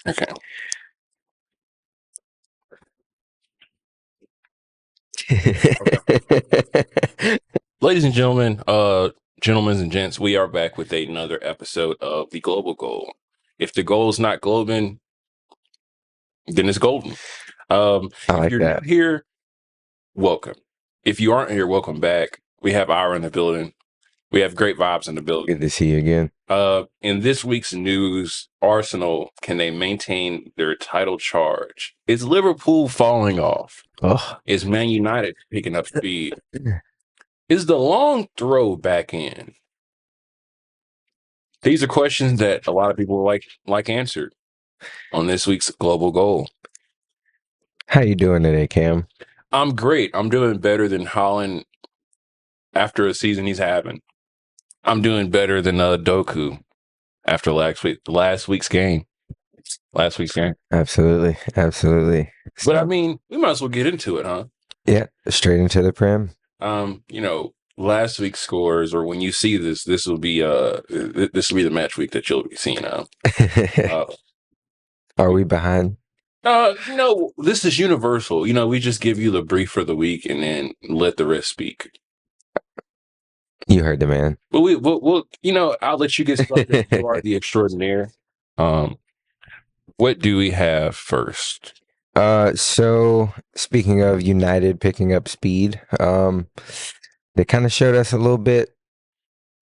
Okay. Okay. Ladies and gentlemen, gentlemen and gents, we are back with another episode of the Global Goal. If the goal is not globing, then it's golden. I If like you're new that. here, welcome. If you aren't here, welcome back. We have Ira in the building. We have great vibes in the building. Good to see you again. In this week's news, Arsenal, can they maintain their title charge? Is Liverpool falling off? Oh, Is Man United picking up speed? Is the long throw back in? These are questions that a lot of people like answered on this week's Global Goal. how you doing today, Cam? I'm great. I'm doing better than Holland after a season he's having. I'm doing better than Doku after last week's game. Last week's game. Absolutely, absolutely. But I So, mean, we might as well get into it, huh? yeah, straight into the Prem. Last week's scores, or when you see this will be this will be the match week that you'll be seeing. Uh, Are we behind? no, this is universal. We just give you the brief for the week and then let the rest speak. You heard the man. But I'll let you get started. You are the extraordinaire. Um, what do we have first? So speaking of United picking up speed, they kind of showed us a little bit,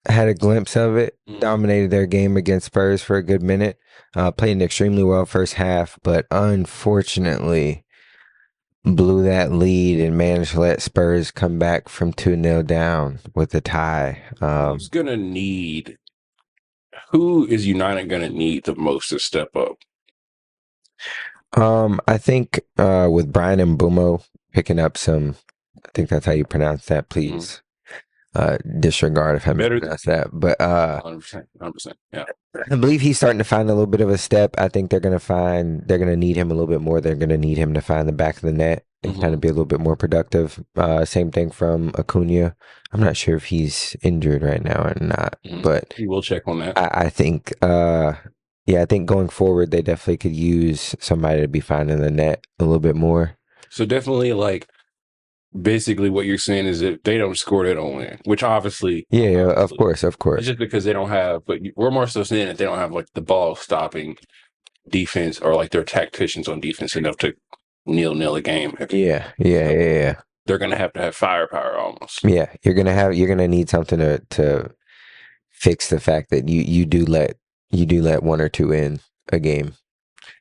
had a glimpse of it, dominated their game against Spurs for a good minute, played extremely well first half, but unfortunately blew that lead and managed to let Spurs come back from 2-0 down with a tie. Who is United gonna need the most to step up? I think with Brian and Bumo picking up some, I think that's how you pronounce that. Please disregard if I mispronounce that. But 100%, 100%. Yeah. I believe he's starting to find a little bit of a step. I think they're going to need him a little bit more. They're going to need him to find the back of the net and kind of be a little bit more productive. Same thing from Acuna. I'm not sure if he's injured right now or not, but we will check on that. I think, I think going forward, they definitely could use somebody to be finding the net a little bit more. So definitely, basically what you're saying is if they don't score, they don't win, which obviously. Yeah, of course. It's just because they don't have, but we're more so saying that they don't have the ball stopping defense or their tacticians on defense enough to nil a game. Yeah. They're going to have firepower almost. Yeah, you're gonna need something to fix the fact that you do let one or two in a game.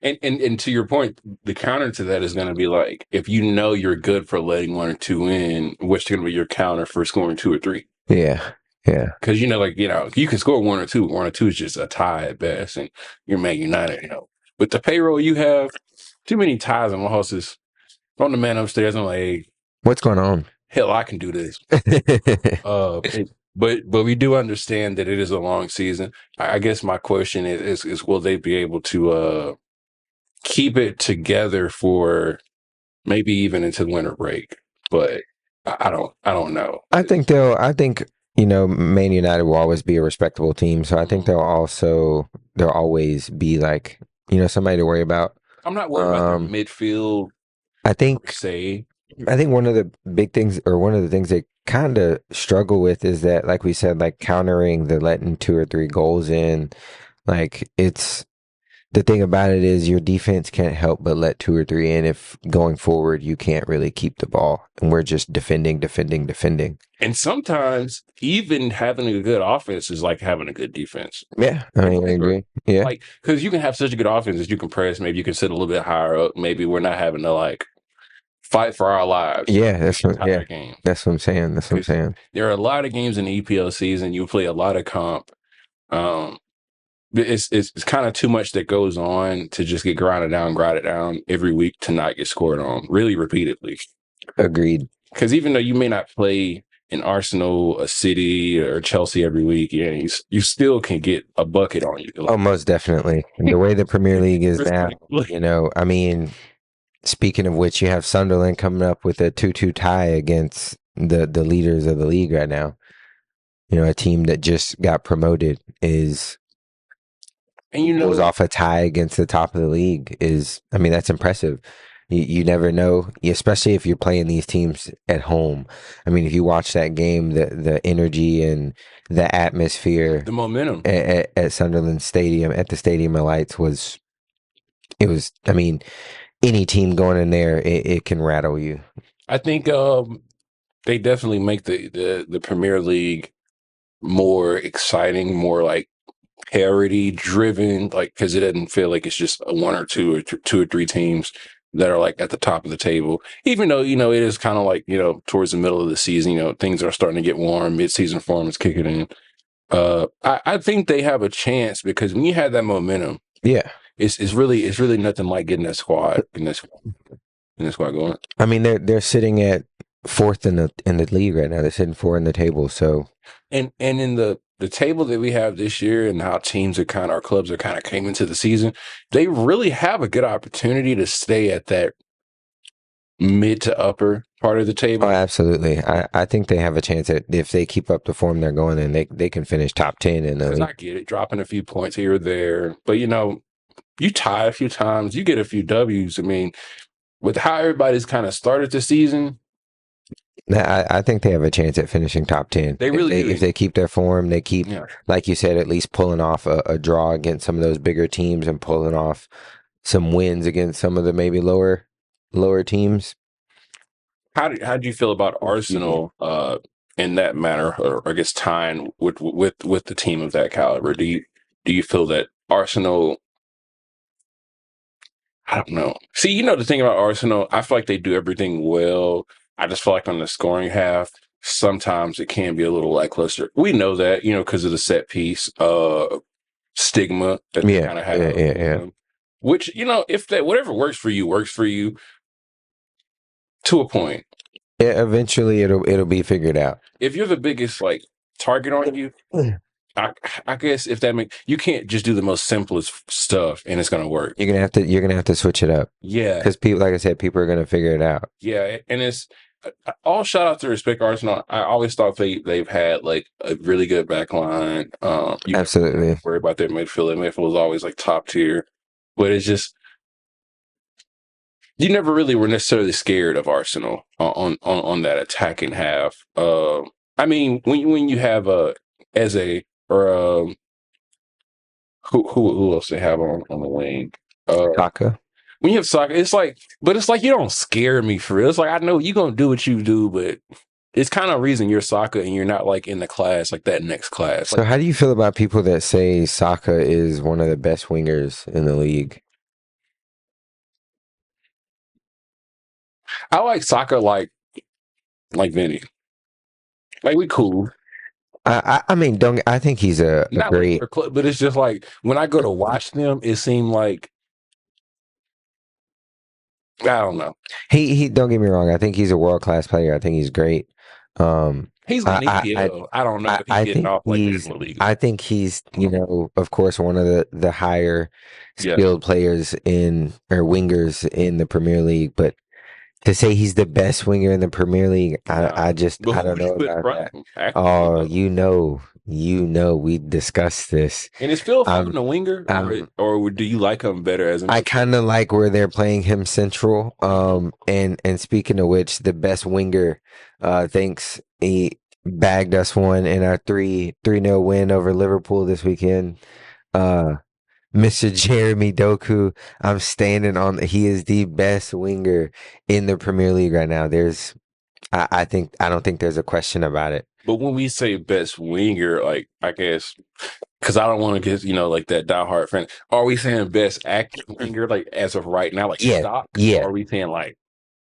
And to your point, the counter to that is going to be if you're good for letting one or two in, what's going to be your counter for scoring two or three? Yeah. Because you can score one or two. One or two is just a tie at best, and you're Man United. With the payroll you have, too many ties and losses. On the man upstairs, I'm like, hey, what's going on? Hell, I can do this. But we do understand that it is a long season. I guess my question is will they be able to keep it together for maybe even into winter break? But I don't know. I think Man United will always be a respectable team, so I think they'll always be somebody to worry about. I'm not worried about their midfield. I think one of the big things, or one of the things they kind of struggle with, is that, like we said, countering the letting two or three goals in. It's the thing about it is your defense can't help but let two or three in if going forward you can't really keep the ball, and we're just defending. And sometimes even having a good offense is like having a good defense. Yeah, I agree. Yeah, because you can have such a good offense that you can press. Maybe you can sit a little bit higher up. Maybe we're not having to fight for our lives. Yeah, that's what I'm saying. There are a lot of games in the EPL season. You play a lot of comp. It's kind of too much that goes on to just get grinded down every week to not get scored on really repeatedly. Agreed. Because even though you may not play in Arsenal, a City, or Chelsea every week, you still can get a bucket on you. Oh, most definitely. And the way the Premier League is now, speaking of which, you have Sunderland coming up with a 2-2 tie against the leaders of the league right now. A team that just got promoted is And pulls off a tie against the top of the league is, I mean, that's impressive. You never know, especially if you're playing these teams at home. I mean, if you watch that game, the energy and the atmosphere the momentum. at Sunderland Stadium, at the Stadium of Lights was, it was, I mean, any team going in there, it can rattle you. I think they definitely make the Premier League more exciting, more like parity driven, like because it doesn't feel like it's just a one or two or three teams that are like at the top of the table. Even though it is kind of like towards the middle of the season, things are starting to get warm. Mid-season form is kicking in. I think they have a chance because when you have that momentum, Yeah. it's really nothing like getting that squad going. I mean, they're sitting at fourth in the league right now. They're sitting four in the table. So And in the table that we have this year and how teams are our clubs are kind of came into the season, they really have a good opportunity to stay at that mid to upper part of the oh, table. absolutely. I think they have a chance that if they keep up the form they're going in, they can finish top 10 in the Because I league. get it, dropping a few points here or there, but you tie a few times, you get a few W's. I mean, with how everybody's kind of started the season, I think they have a chance at finishing top 10. they really do. If they keep their form, they keep, Yeah. like you said, at least pulling off a draw against some of those bigger teams and pulling off some wins against some of the maybe lower teams. How do you feel about Arsenal in that manner, or I guess tying with the team of that caliber? Do you feel that Arsenal? I don't know. See, the thing about Arsenal, I feel like they do everything well. I just feel like on the scoring half, sometimes it can be a little lackluster. We know that, because of the set piece stigma that they Yeah, kind of yeah, have yeah, with yeah. them. Which, if that whatever works for you to a point. Yeah, eventually it'll be figured out. If you're the biggest like target on you, I, I guess if that makes you can't just do the most simplest stuff and it's gonna work. You're gonna have to switch it up Yeah, because people, like I said, people are gonna figure it out. yeah, and it's all shout out to respect Arsenal. I always thought they've had like a really good back line. You never really Absolutely. worry about their midfield. Their midfield was always like top tier, but it's just you never really were necessarily scared of Arsenal on that attacking half. I mean, when you have Eze or who else they have on the wing? Taka. When you have soccer, but it's like you don't scare me for real. It's like I know you're gonna do what you do, but it's kind of reason you're soccer and you're not like in the class like that next class. So Like how do you feel about people that say Saka is one of the best wingers in the league? I like soccer like Vinny. Like we cool. I mean, don't I think he's a Not like great. their club, but it's just like when I go to watch them, it seemed like I don't know. He don't get me wrong. I think he's a world class player. I think he's great. Um, He's on EPL. I don't know if he's I getting think off like that in the league. I think he's, of course, one of the higher Yeah. skilled players in or wingers in the Premier League. But to say he's the best winger in the Premier League, I just But I who don't would you know put in about front that. of him? Actually, Oh, we discussed this. And is Phil Foden Um, a winger, um, or do you like him better as I an? kind of like where they're playing him central. And speaking of which, the best winger, thinks he bagged us one in our 3-0 win over Liverpool this weekend. Uh, Mr. Jeremy Doku, I'm standing on. He is the best winger in the Premier League right now. I don't think there's a question about it. But when we say best winger, like I guess because I don't want to get like that diehard fan. Are we saying best active winger like as of right now, like Yeah, stock, or yeah, are we saying like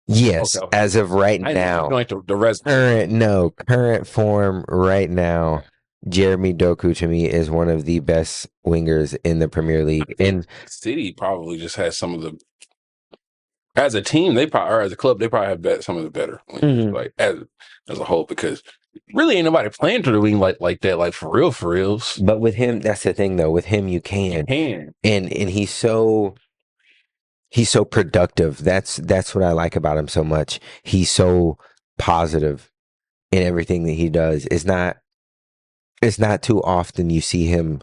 yes. okay? As of right I didn't know now, like the resume. current form right now. Jeremy Doku to me is one of the best wingers in the Premier I League. think And City probably just has some of the as a team they probably or as a club they probably have some of the better wingers Mhm. like as a whole because really ain't nobody playing to the wing like that like for reals. But with him, that's the thing though. With him, you You can, can. and he's so productive. That's what I like about him so much. He's so positive in everything that he does. It's not too often you see him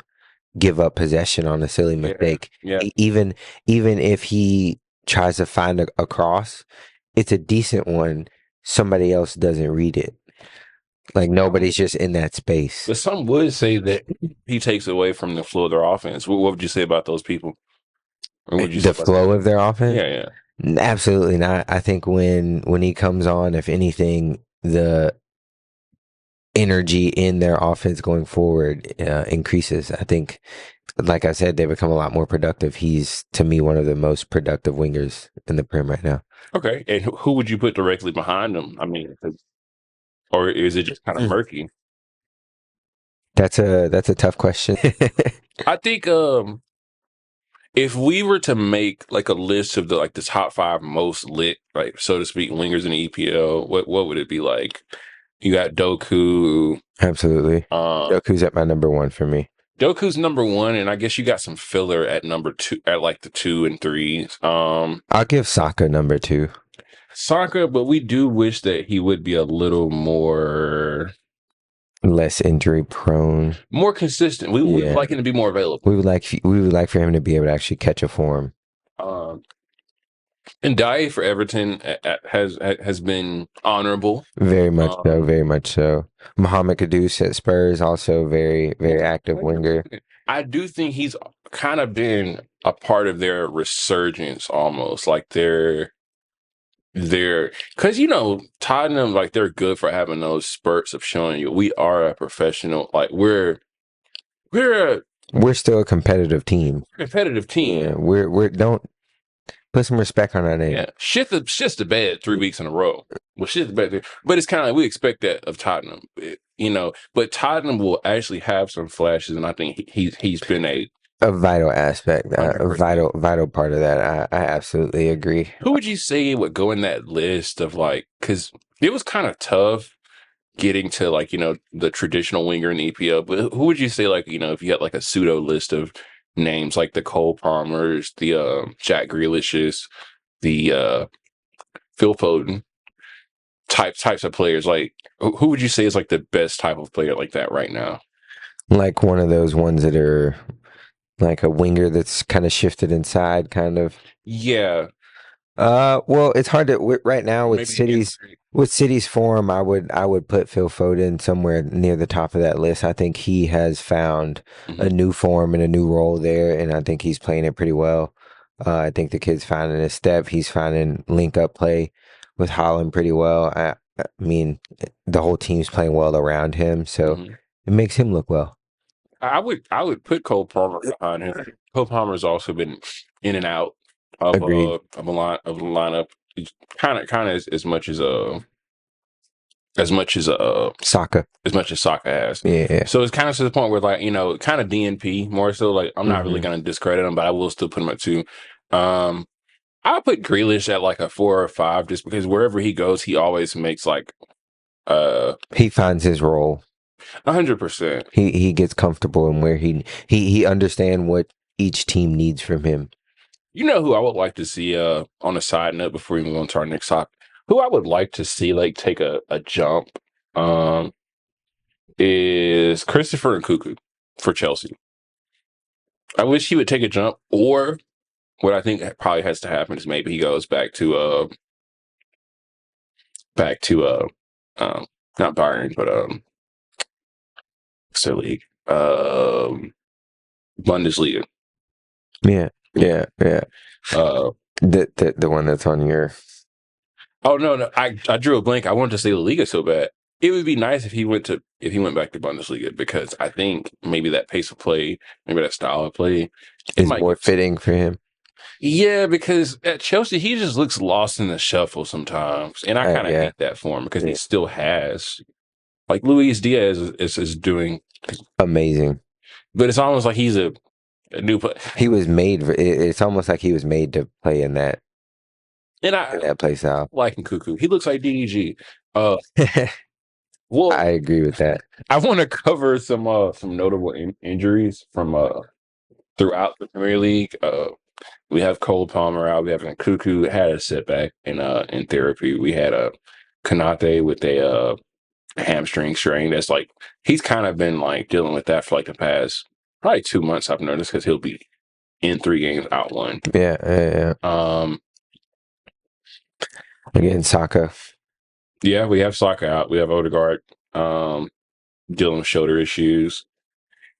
give up possession on a silly Yeah, mistake. yeah. Even if he tries to find a cross, it's a decent one. Somebody else doesn't read it. Like nobody's just in that space. But some would say that he takes away from the flow of their offense. What would you say about those people? Or what would you say The about those flow of people? their offense? Yeah, yeah. Absolutely not. I think when he comes on, if anything, the energy in their offense going forward increases. I think, like I said, they become a lot more productive. He's to me one of the most productive wingers in the Prem right now. Okay. And who would you put directly behind him? I mean, or is it just kind of Mm. murky? That's a tough question. I think if we were to make like a list of the top five most lit, like so to speak, wingers in the EPL, what would it be like? You got Doku. Absolutely. Um, Doku's at my number one for me. Doku's number one, and I guess you got some filler at number two, at like the two and threes. I'll give Saka number two. Soccer, but we do wish that he would be a little Less injury prone. more consistent. We would Yeah. like him to be more available. We would like for him to be able to actually catch a form. Um, and Dye for Everton has been honorable. Very much so. Um, Very much so. Muhammad Kudus at Spurs also very active winger. I do think he's kind of been a part of their resurgence almost. Like they're because Tottenham, like they're good for having those spurts of showing you we are a professional, like we're a We're still a competitive team. competitive team. Yeah, we're don't put some respect on our name. Yeah, shit's the bed 3 weeks in a row. Well, shit's the bed, but it's kind of like we expect that of Tottenham, But Tottenham will actually have some flashes, and I think he's been A vital aspect, a 100%. vital part of that. I absolutely agree. Who would you say would go in that list of like? Because it was kind of tough getting to like the traditional winger in the EPL, but who would you say like if you had like a pseudo list of names like the Cole Palmers, the Jack Grealishes, the Phil Foden types of players, like who would you say is like the best type of player like that right now? Like one of those ones that are like a winger that's kind of shifted inside, kind of. Yeah, Well, it's hard to right now or maybe against. With City's form. I would put Phil Foden somewhere near the top of that list. I think he has found a Mhm. new form and a new role there, and I think he's playing it pretty well. I think the kid's finding his step. He's finding link up play with Holland pretty well. I mean, the whole team's playing well around him, so Mhm. it makes him look well. I would put Cole Palmer behind him. Cole Palmer's also been in and out Agreed. of a lineup, kind of as much as Saka. as much as soccer has. Yeah. So it's kind of to the point where like kind of DNP more so. Like I'm not really Hmm. going to discredit him, but I will still put him at two. Um, I'll put Grealish at like a 4 or 5, just because wherever he goes, he always makes like uh He finds his role. 100%. He gets comfortable in where he understand what each team needs from him. You know who I would like to see on a side note before we move on to our next topic? Who I would like to see like take a jump um is Christopher Nkunku for Chelsea. I wish he would take a jump, or what I think probably has to happen is maybe he goes back to um not Bayern, but what's their league? Bundesliga. Yeah, yeah. Uh The one that's on your oh no, I drew a blank. I wanted to say La Liga so bad. It would be nice if he went back to Bundesliga, because I think maybe that pace of play, maybe that style of play, it is might more give some. fitting for him. Yeah, because at Chelsea he just looks lost in the shuffle sometimes, and I kind of Yeah, hate that for him because he yeah. still has like Luis Diaz is doing, Amazing. but it's almost like he's a new player. He was made. It's almost like he was made to play And in I that play style. like Nkuku. He looks like DEG. Uh, well, I agree with that. I want to cover some notable injuries from throughout the Premier League. We have Cole Palmer out. We have Nkuku had a setback in therapy. We had a Kanate with a hamstring strain. That's like he's kind of been like dealing with that for like the past probably 2 months. I've noticed because he'll be in 3 games, out one. Yeah, yeah, Um, yeah. Again, Saka. yeah, we have Saka out. We have Odegaard dealing with shoulder issues.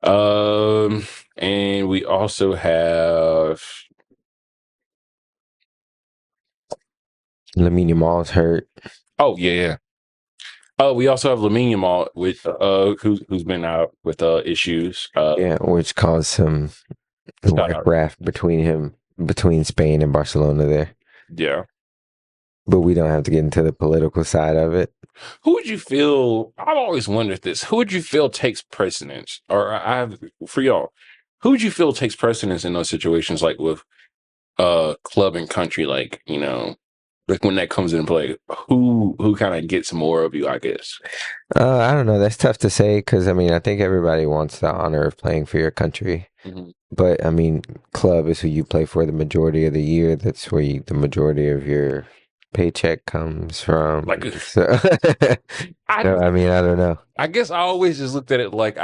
Um, and we also have. Lamine Yamal's hurt. Oh yeah, yeah. Oh, we also have Lamine Yamal with who's been out with issues. Yeah, which caused some Shout out. riff between Spain and Barcelona there. Yeah. But we don't have to get into the political side of it. Who would you feel? I've always wondered this. Who would you feel takes precedence? Or I have for y'all. Who would you feel takes precedence in those situations, like with club and country, like when that comes into play? Who kind of gets more of you? I guess. I don't know. That's tough to say because I mean I think everybody wants the honor of playing for your country. Mm-hmm. But I mean, club is who you play for the majority of the year. That's where the majority of your paycheck comes from. Like So, I, no, I mean, I don't know. I guess I always just looked at it like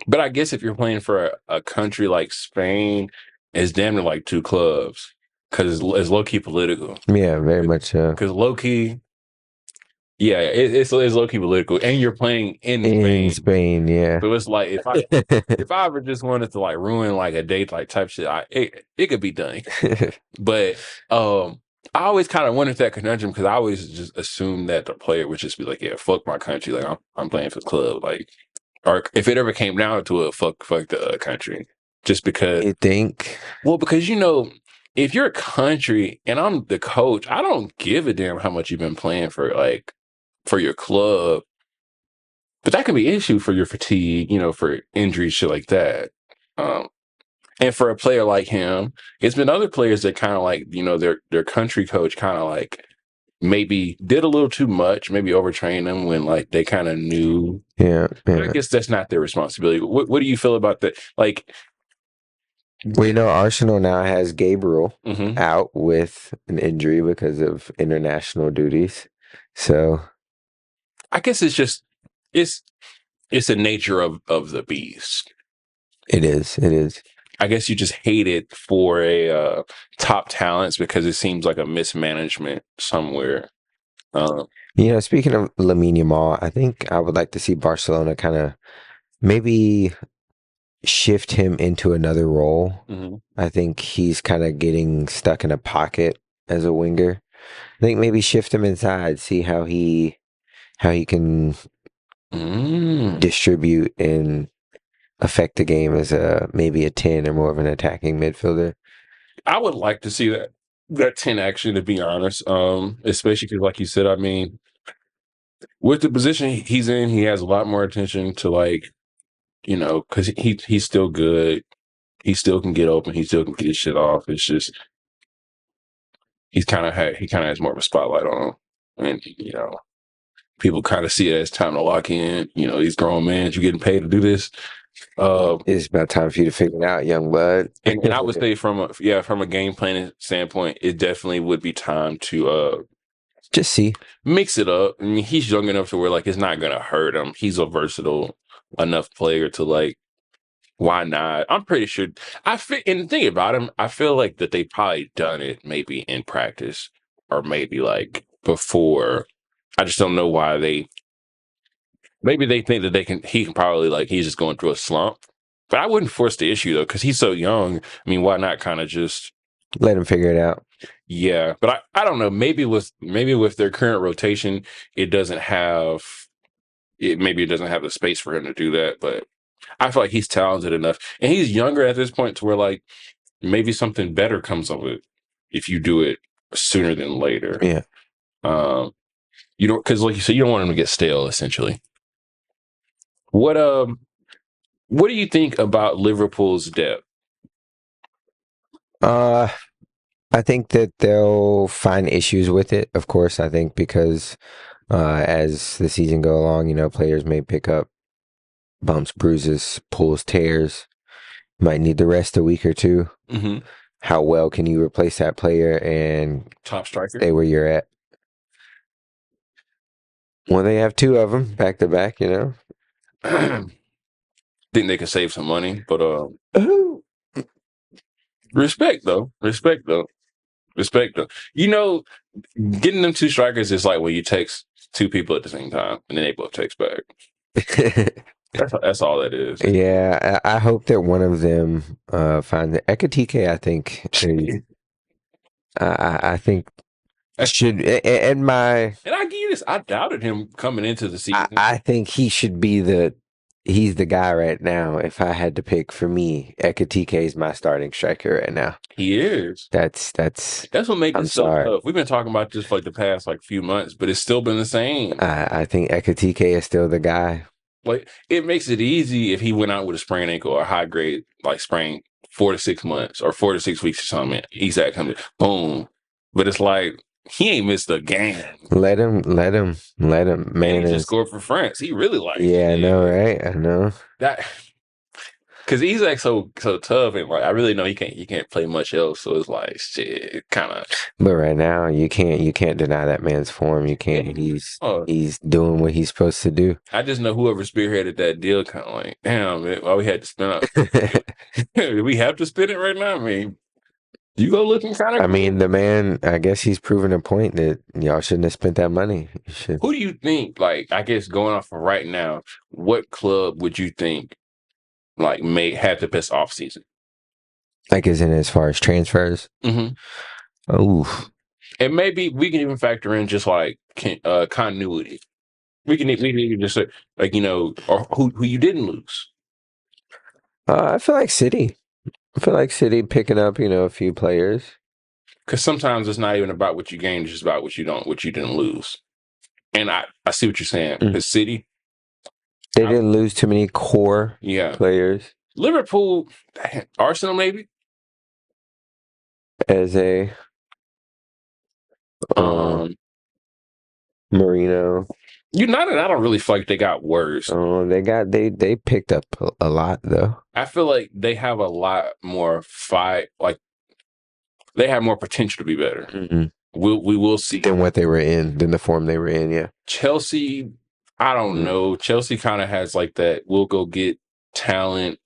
but I guess if you're playing for a country like Spain, it's damn near like two clubs because it's low key political. Yeah, very much Because low key, yeah, it's low key political, and you're playing in in Spain, Spain. Yeah, so it's like if I ever just wanted to like ruin like a date like type shit, it could be done. But I always kind of wondered that conundrum because I always just assumed that the player would just be like, yeah, fuck my country, like I'm playing for the club, like, or if it ever came down to it, fuck the country, just because. you think? Well, because if you're a country and I'm the coach, I don't give a damn how much you've been playing for your club, but that can be an issue for your fatigue, for injuries, shit like that. Um, and for a player like him, it's been other players that kind of like, their country coach kind of like maybe did a little too much, maybe overtrained them when like they kind of knew. Yeah, But I yeah. guess that's not their responsibility. What do you feel about that? Like, Well, Arsenal now has Gabriel mhm. out with an injury because of international duties. So I guess it's it's the nature of the beast. it is. It is. I guess you just hate it for a top talents because it seems like a mismanagement somewhere. Um, Speaking of Lamine Yamal, I think I would like to see Barcelona kind of maybe shift him into another role. mhm. I think he's kind of getting stuck in a pocket as a winger. I think maybe shift him inside, see how he can Mm. distribute and affect the game as maybe a 10 or more of an attacking midfielder. I would like to see that 10 action, to be honest. Especially because, like you said, I mean, with the position he's in, he has a lot more attention to because he's still good. He still can get open. He still can get his shit off. It's just he kind of has more of a spotlight on him, and people kind of see it as time to lock in. These grown men, you're getting paid to do this. It's about time for you to figure it out, young bud. And I would say from a game planning standpoint, it definitely would be time to Just see. mix it up. I mean, he's young enough to where like it's not gonna hurt him. He's a versatile enough player to like. Why not? I'm pretty sure. And the thing about him, I feel like that they probably done it maybe in practice or maybe like before. I just don't know why maybe they think that he can probably like he's just going through a slump. But I wouldn't force the issue though, because he's so young. I mean, why not kind of just Let him figure it out. yeah. But I don't know. Maybe with their current rotation, it doesn't have maybe it doesn't have the space for him to do that. But I feel like he's talented enough. And he's younger at this point to where like maybe something better comes of it if you do it sooner than later. Yeah. Um you don't because like you said, you don't want him to get stale essentially. What what do you think about Liverpool's depth? Uh, I think that they'll find issues with it, of course. I think because as the season go along, players may pick up bumps, bruises, pulls, tears. Might need to rest a week or two. Mm-hmm. How well can you replace that player and Top striker. stay where you're at? Well, they have two of them back to back, think they could save some money, but respect though, respect though, respect though. You know, getting them two strikers is like when you text two people at the same time and then they both text back. That's all that is. Yeah, I hope that one of them finds it. Ekatike, I think, I think should and my And I give you this, I doubted him coming into the season. I think he should be he's the guy right now. If I had to pick for me, Ekatike is my starting striker right now. He is. That's what makes I'm it so sorry. tough. We've been talking about this for like the past like few months, but it's still been the same. I think Ekatike is still the guy. Like it makes it easy if he went out with a sprained ankle or a high grade like sprain 4 to 6 months or 4 to 6 weeks or something. Exact coming boom. But it's like he ain't missed a game. Let him, man. And he just scored for France. He really likes. Yeah, I know, right? I know that because he's like so tough, and like I really know he can't play much else. So it's like shit, kind of. But right now, you can't deny that man's form. You can't. He's doing what he's supposed to do. I just know whoever spearheaded that deal, kind of like, damn, man, why we had to spin up? Do we have to spin it right now? I mean, you go looking kind of. I mean, the man. I guess he's proven a point that y'all shouldn't have spent that money. Who do you think? Like, I guess going off of right now, what club would you think like may have the best off season? Like, as far as transfers? Mm-hmm. Oh, and maybe we can even factor in just like continuity. We can even just say like or who you didn't lose. I feel like City. Picking up a few players. Because sometimes it's not even about what you gained; it's just about what you didn't lose. And I see what you're saying. Because City, they didn't lose too many core players. Liverpool, Arsenal, maybe as a Marino. United, I don't really feel like they got worse. Oh, they picked up a lot though. I feel like they have a lot more fight. Like they have more potential to be better. Mm-hmm. We will see than what they were in, than the form they were in. Yeah, Chelsea. I don't know. Chelsea kind of has like that. We'll go get talent,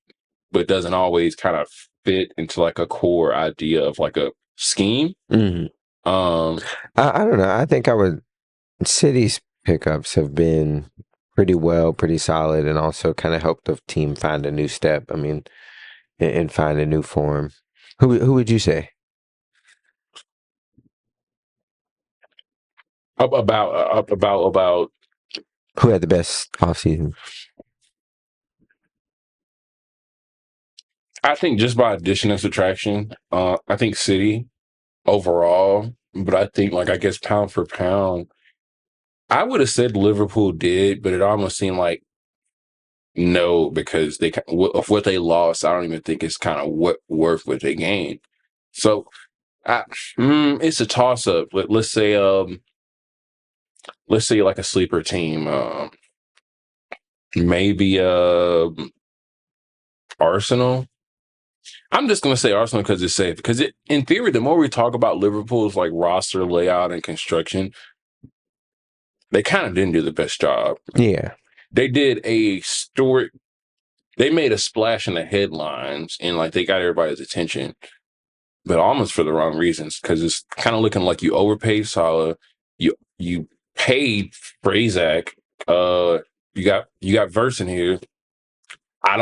but doesn't always kind of fit into like a core idea of like a scheme. Mm-hmm. I don't know. I think City's pickups have been pretty solid, and also kind of helped the team find a new step. I mean, and find a new form. Who would you say? About who had the best offseason? I think just by addition and subtraction, I think City overall, but I think I guess pound for pound, I would have said Liverpool did, but it almost seemed like no, because of what they lost. I don't even think it's kind of worth what they gained. So, it's a toss up. Let's say like a sleeper team, maybe Arsenal. I'm just going to say Arsenal because it's safe. Because in theory, the more we talk about Liverpool's roster layout and construction, they kind of didn't do the best job. Yeah, they did a story. They made a splash in the headlines and they got everybody's attention, but almost for the wrong reasons. Because it's kind of looking like you overpaid Salah, you paid for Isaac, you got Verse in here.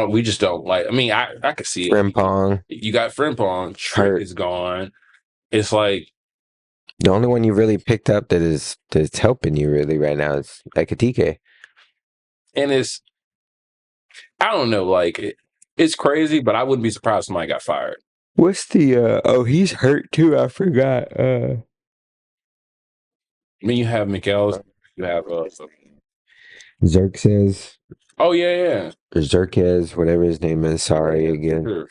We just don't like. I mean, I could see it. Frimpong. You got Frimpong. Tripp is gone. It's like the only one you really picked up that's helping you really right now is Ekatike. And I don't know, it's crazy, but I wouldn't be surprised if somebody got fired. What's the he's hurt too, I forgot. I mean, you have Miguel, you have Xerxes. Oh yeah. Xerxes, whatever his name is. Sorry again. Sure.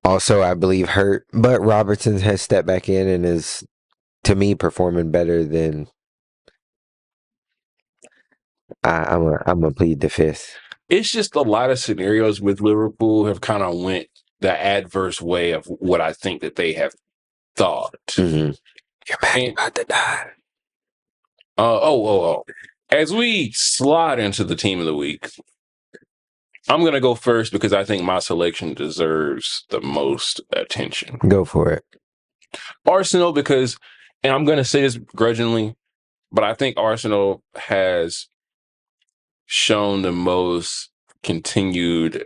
Also, I believe hurt, but Robertson has stepped back in and is, to me, performing better than. I'm gonna plead the fifth. It's just a lot of scenarios with Liverpool have kind of went the adverse way of what I think that they have thought. Mm-hmm. Your back about to die. Oh. As we slide into the team of the week, I'm gonna go first because I think my selection deserves the most attention. Go for it. Arsenal, because, and I'm gonna say this grudgingly, but I think Arsenal has shown the most continued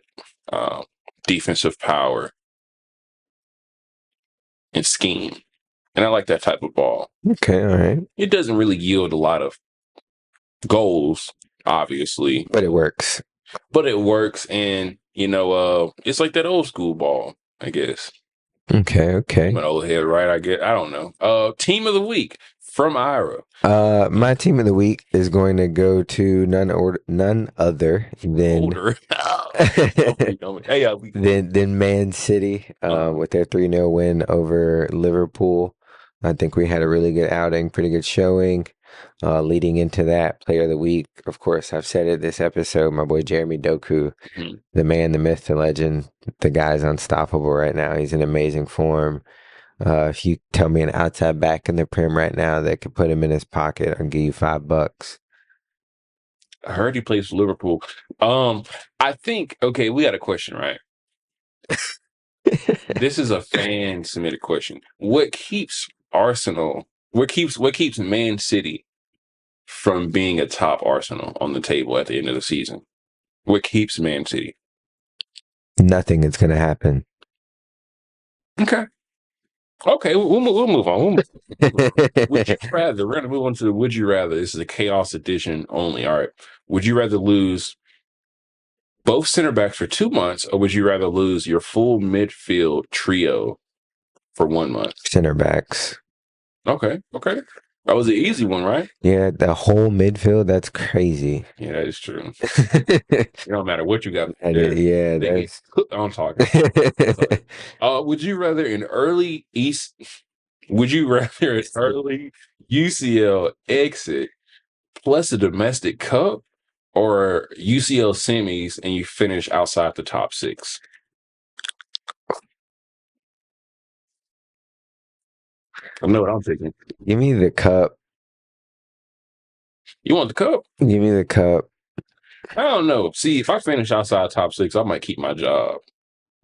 defensive power and scheme, and I like that type of ball. Okay, all right. It doesn't really yield a lot of goals, obviously, But it works. but it works, and it's like that old school ball, I guess. Okay, okay. I'm an old head, right? I get. I don't know. Team of the week from Ira. My team of the week is going to go to none other than Older. than Man City with their 3-0 win over Liverpool. I think we had a really good outing, pretty good showing. Leading into that, player of the week, of course, I've said it this episode, my boy Jeremy Doku, the man, the myth, the legend. The guy's unstoppable right now. He's in amazing form. If you tell me an outside back in the Prem right now that could put him in his pocket, I'll give you $5. I heard he plays for Liverpool. I think, okay, we got a question, right? This is a fan submitted question. What keeps Man City from being a top Arsenal on the table at the end of the season? What keeps Man City? Nothing is going to happen. Okay. Okay, we'll move on. Would you rather? We're going to move on to the Would You Rather. This is a chaos edition only. All right. Would you rather lose both center backs for 2 months, or would you rather lose your full midfield trio for 1 month? Center backs. Okay. That was an easy one, right? Yeah, the whole midfield, that's crazy. Yeah, that is true. It don't matter what you got. Yeah, that's... I'm talking. Would you rather an early UCL exit plus a domestic cup, or UCL semis and you finish outside the top 6? I know what I'm thinking. Give me the cup. You want the cup? Give me the cup. I don't know. See, if I finish outside top 6, I might keep my job.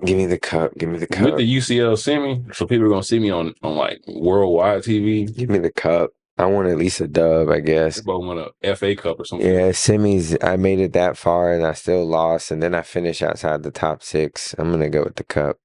Give me the cup. Give me the cup. With the UCL semi, so people are gonna see me on like worldwide TV. Give me the cup. I want at least a dub, I guess. But want a FA Cup or something. Yeah, semis. I made it that far and I still lost, and then I finished outside the top 6. I'm gonna go with the cup.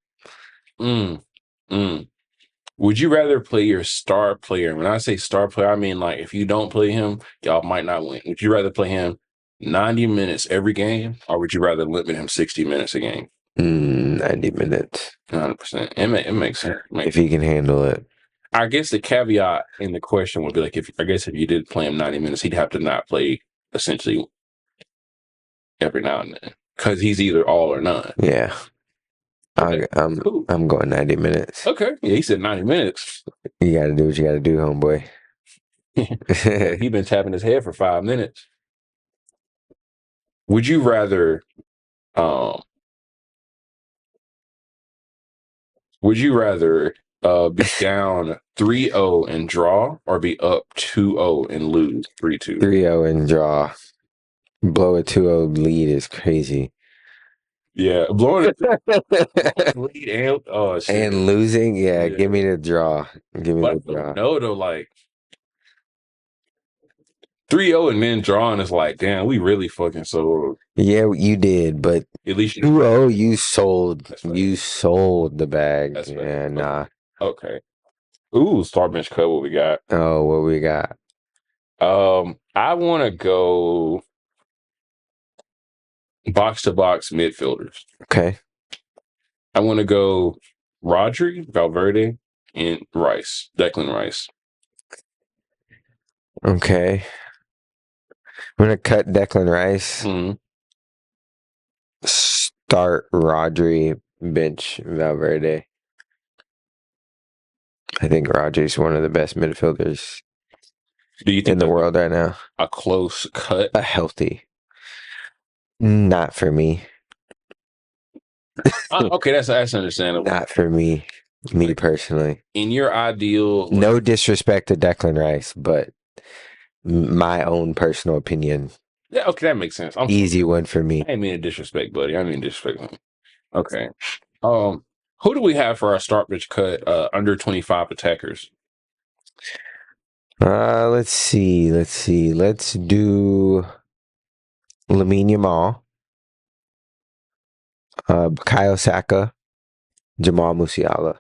Would you rather play your star player? When I say star player, I mean like if you don't play him, y'all might not win. Would you rather play him 90 minutes every game, or would you rather limit him 60 minutes a game? 90 minutes. 100%. It makes sense. If he can handle it. I guess the caveat in the question would be like, if you did play him 90 minutes, he'd have to not play essentially every now and then because he's either all or none. Yeah. Okay. Cool. I'm going 90 minutes. Okay. Yeah, he said 90 minutes. You got to do what you got to do, homeboy. He's been tapping his head for 5 minutes. Would you rather be down 3-0 and draw, or be up 2-0 and lose 3-2? 3-0 and draw. Blow a 2-0 lead is crazy. Yeah, blowing a lead and losing. Yeah, give me the draw. Give me the draw. No, though, like 3-0 and then drawing is like, damn, we really fucking sold. Yeah, you did, but at least 2-0, you sold. You sold the bag. That's yeah, nah. Okay. Ooh, Star Bench Cup. What we got? Oh, what we got? I want to go box to box midfielders. Okay. I want to go Rodri, Valverde, and Rice, Declan Rice. Okay. I'm gonna cut Declan Rice. Start Rodri, bench Valverde. I think Rodri's one of the best midfielders in the world right now. A close cut? A healthy. Not for me. Okay, that's understandable. Not for me. Me personally. In your ideal... No disrespect to Declan Rice, but my own personal opinion. Yeah, okay, that makes sense. I'm sorry. Easy one for me. I ain't mean to disrespect, buddy. I mean disrespect. Okay. Um, who do we have for our start bench cut? Under 25 attackers. Let's see. Let's do Lamine Yamal, Bukayo Saka, Jamal Musiala.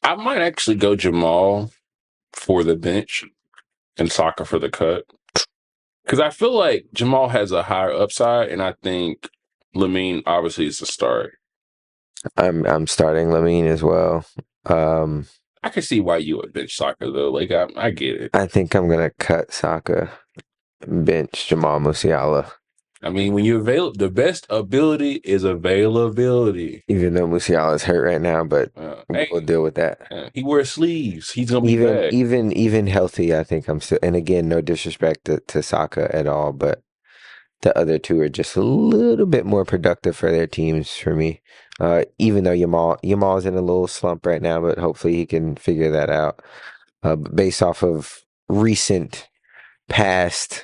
I might actually go Jamal for the bench and Saka for the cut. Because I feel like Jamal has a higher upside, and I think Lamine obviously is the start. I'm starting Lamine as well. Um, I can see why you would bench Saka though. Like I get it. I think I'm gonna cut Saka, bench Jamal Musiala. I mean, when you avail, the best ability is availability. Even though Musiala is hurt right now, but Hey, we'll deal with that. he wears sleeves. He's gonna be Even back. even even healthy, I think I'm still. And again, no disrespect to Saka at all, but the other two are just a little bit more productive for their teams for me. Even though Yamal's in a little slump right now, but hopefully he can figure that out. Based off of recent past,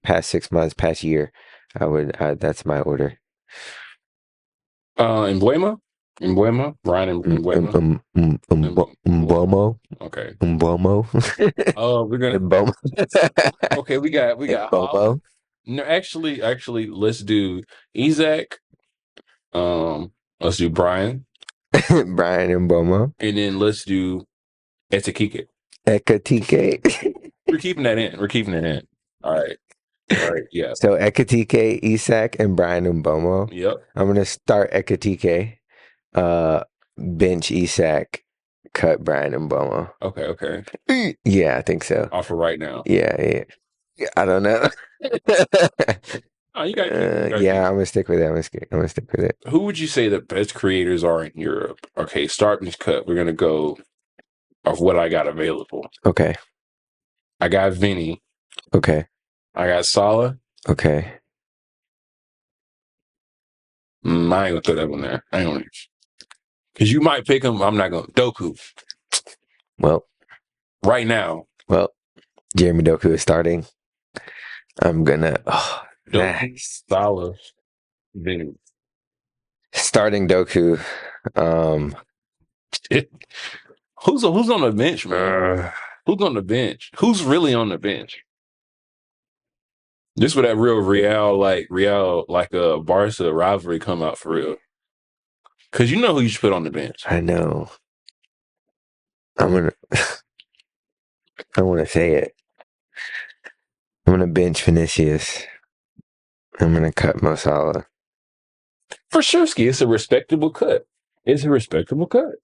past 6 months, past year, that's my order. Embuema, Ryan Embuema. Mbomo. Okay. Mbomo. We're gonna. Mbomo. Okay, we got Mbomo. Holland. No, actually, let's do Isaac. Let's do Brian, Brian Mbomo. and then let's do Etekike. Ekatike. We're keeping that in. We're keeping it in. All right. All right. Yeah. So Ekatike, Isak, and Brian Mbomo. Yep. I'm gonna start Ekatike, bench Isak, cut Brian Mbomo. Okay. Okay. Yeah, I think so. Offer right now. Yeah. I don't know. Oh, you got to keep. Yeah, I'm gonna stick with it. I'm gonna stick with it. Who would you say the best creators are in Europe? Okay, start and cut. We're gonna go of what I got available. Okay. I got Vinny. Okay. I got Salah. Okay. I ain't gonna throw that one there. I ain't gonna, because you might pick him. I'm not gonna Doku Well, right now. Jeremy Doku is starting. I'm gonna Doku, Salah, Vinny. starting Doku. Who's on the bench, man? Who's on the bench? Who's really on the bench? This where that Real like a Barca rivalry come out for real. Cause you know who you should put on the bench. I know. I want to say it. I'm gonna bench Vinicius. I'm gonna cut Mo Salah. For sure, Ski. It's a respectable cut. It's a respectable cut.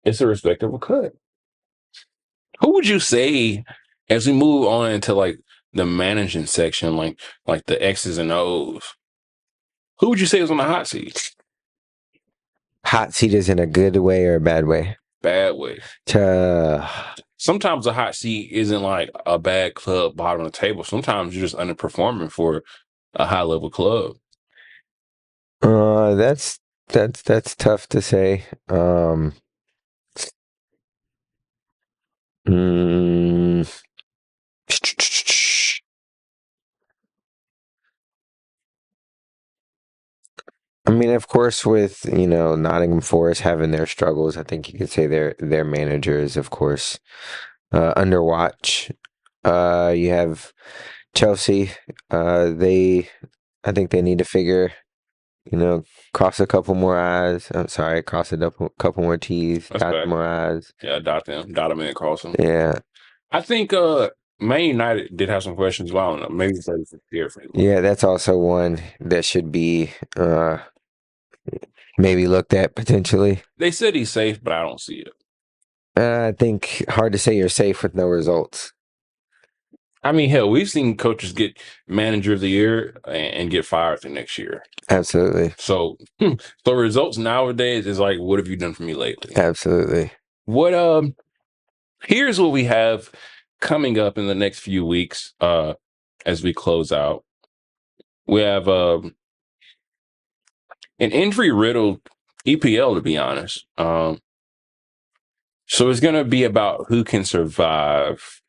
It's a respectable cut. Who would you say as we move on into like the managing section, like the X's and O's? Who would you say is on the hot seat? Hot seat is in a good way or a bad way? Bad way. Sometimes a hot seat isn't like a bad club bottom of the table. Sometimes you're just underperforming for a high level club. That's tough to say. Mm, I mean, of course, with Nottingham Forest having their struggles, I think you could say their manager is, of course, under watch. You have Chelsea. I think they need to figure, cross a couple more I's. I'm sorry, cross a couple more T's, That's dot bad. more I's. Yeah, dot them and cross them. Yeah. I think Man United did have some questions. Well, I don't know. Maybe it's like different. Yeah, that's also one that should be maybe looked at potentially. They said he's safe, but I don't see it. I think hard to say you're safe with no results. I mean, hell, we've seen coaches get manager of the year and get fired the next year. Absolutely. So results nowadays is like, what have you done for me lately? Absolutely. What here's what we have coming up in the next few weeks as we close out. We have an injury riddled EPL, to be honest. So it's going to be about who can survive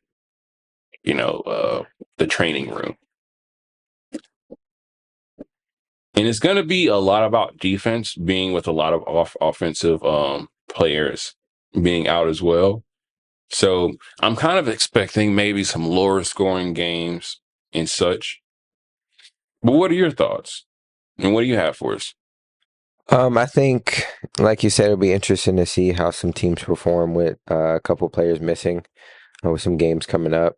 the training room. And it's going to be a lot about defense, being with a lot of offensive players being out as well. So I'm kind of expecting maybe some lower scoring games and such. But what are your thoughts? And what do you have for us? I think, like you said, it'll be interesting to see how some teams perform with a couple players missing, with some games coming up.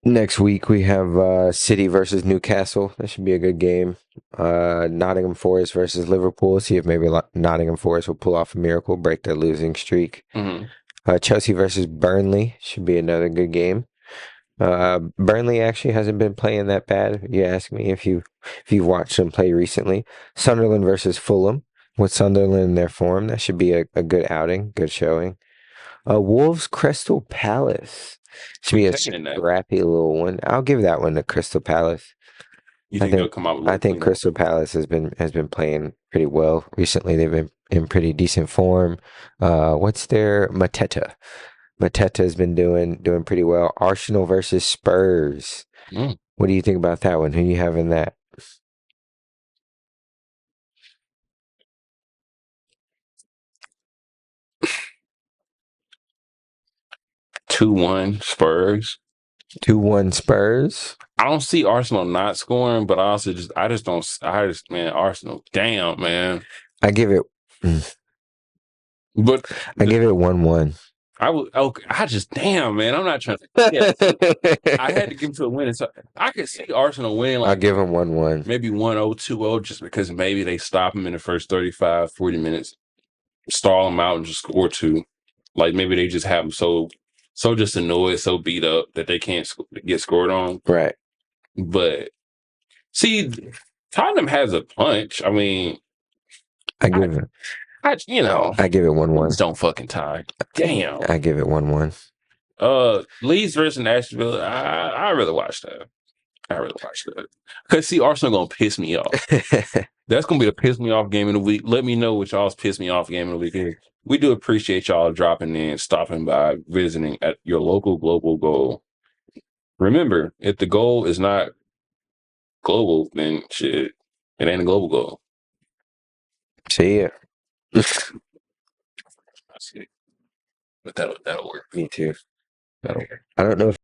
Next week we have City versus Newcastle. That should be a good game. Nottingham Forest versus Liverpool. See if maybe Nottingham Forest will pull off a miracle, break their losing streak. Mm-hmm. Chelsea versus Burnley should be another good game. Burnley actually hasn't been playing that bad. You ask me if you've watched them play recently. Sunderland versus Fulham. With Sunderland in their form, that should be a good outing, good showing. Wolves Crystal Palace should I'm be a taking that. scrappy little one. I'll give that one to Crystal Palace. You I think they'll think come out with a I little think cleaner? Crystal Palace has been playing pretty well recently. They've been in pretty decent form. What's their Mateta? Mateta has been doing pretty well. Arsenal versus Spurs. Mm. What do you think about that one? Who you have in that? 2-1 Spurs. 2-1 Spurs. I don't see Arsenal not scoring, but I just don't. Man, Arsenal. Damn, man. I give it. mm, But I give it 1-1. I would. Okay, I just damn, man. I'm not trying to. Yeah, I had to give it to a win. So I could see Arsenal winning I'll like give him 1-1. maybe 1-0, 2-0, just because maybe they stop them in the first 35, 40 minutes, stall them out, and just score two. Like maybe they just have them so just annoyed, so beat up that they can't get scored on. Right. But see, Tottenham has a punch. I mean, I I, give it. I I give it please 1-1. don't fucking tie. Damn. I give it 1-1. Leeds versus Nashville. I really watch that. I really watch that. Cause see, Arsenal gonna piss me off. That's gonna be a piss me off game of the week. Let me know what y'all's piss me off game of the week is. We do appreciate y'all dropping in, stopping by, visiting at your local global goal. Remember, if the goal is not global, then shit, it ain't a global goal. See ya. That's it. But that'll work. Me too. That'll work. I don't know if